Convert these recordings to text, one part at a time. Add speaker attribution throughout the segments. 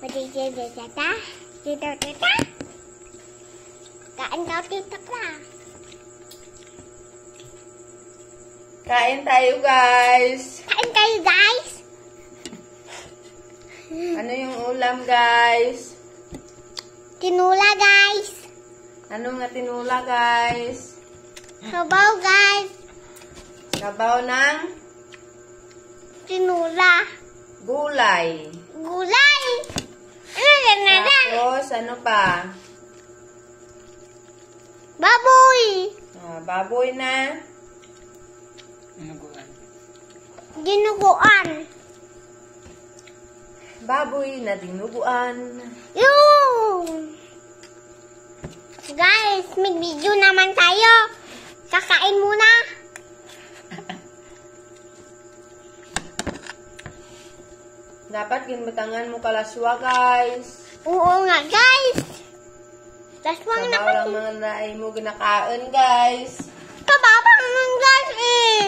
Speaker 1: Tita. Tita. Kain daw tita pa.
Speaker 2: Kain tayo, guys.
Speaker 1: Kain tayo, guys.
Speaker 2: Ano yung ulam, guys?
Speaker 1: Tinula, guys.
Speaker 2: Ano nga tinula, guys?
Speaker 1: Sabaw, guys.
Speaker 2: Sabaw ng
Speaker 1: Tinula.
Speaker 2: gulay.
Speaker 1: Gulay. Ano?
Speaker 2: Tapos, ano pa?
Speaker 1: Baboy.
Speaker 2: Baboy na
Speaker 1: Dinuguan.
Speaker 2: baboy na dinuguan.
Speaker 1: Yung. Guys, may video naman tayo. Kakain muna.
Speaker 2: Dapat ginbatangan mo kalaswa, guys.
Speaker 1: Oo nga, guys. Laswang na
Speaker 2: Sabaw lang mga naay mo ginakain, guys.
Speaker 1: kababang ng guys eh.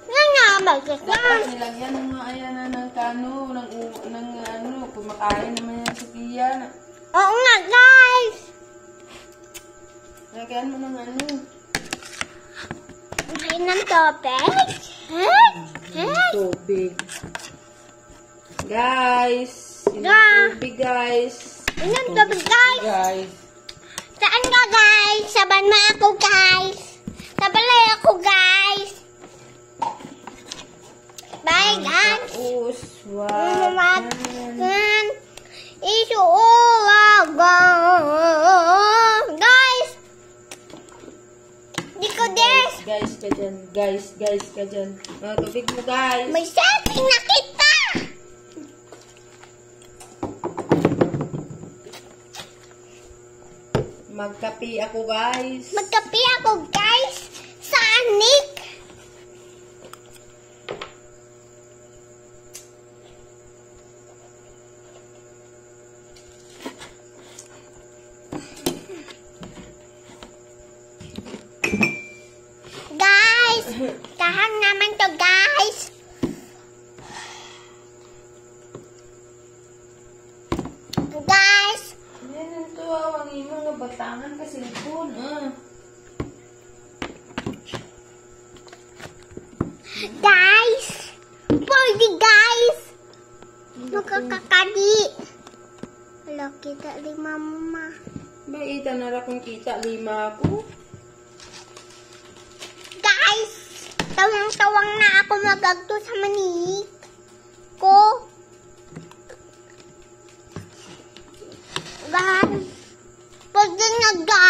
Speaker 1: Nga nga,
Speaker 2: Dapat
Speaker 1: magkakang.
Speaker 2: nilagyan mo nga ayan na ng kano, ng ano, kumakain naman yan si Tia.
Speaker 1: Oo nga, guys.
Speaker 2: Lagyan mo ng ano.
Speaker 1: May ng topeg. Hey.
Speaker 2: Tubig. Guys. Tubig, guys.
Speaker 1: Inom topeg, guys.
Speaker 2: Guys.
Speaker 1: Saan ka, guys? Saban mo ako, guys. Sabalay ako, guys. Bye, guys.
Speaker 2: Uswagan.
Speaker 1: Guys. Di ko des.
Speaker 2: Guys ka dyan. Guys ka dyan. Tubig mo, guys.
Speaker 1: May setting na kita.
Speaker 2: Magkapi ako, guys.
Speaker 1: Magkapi ako, guys. Sa anik. Guys, kahang naman to, guys. Guys,
Speaker 2: Yan ito, ang imong nga batangan ka cellphone,
Speaker 1: guys. Pwede, guys. Nakakakadi. Wala kita di mama.
Speaker 2: Baita na ra kung kita 5 ako.
Speaker 1: Guys, tawang-tawang na ako magagto sa manik ko. Guys, pwede na, guys.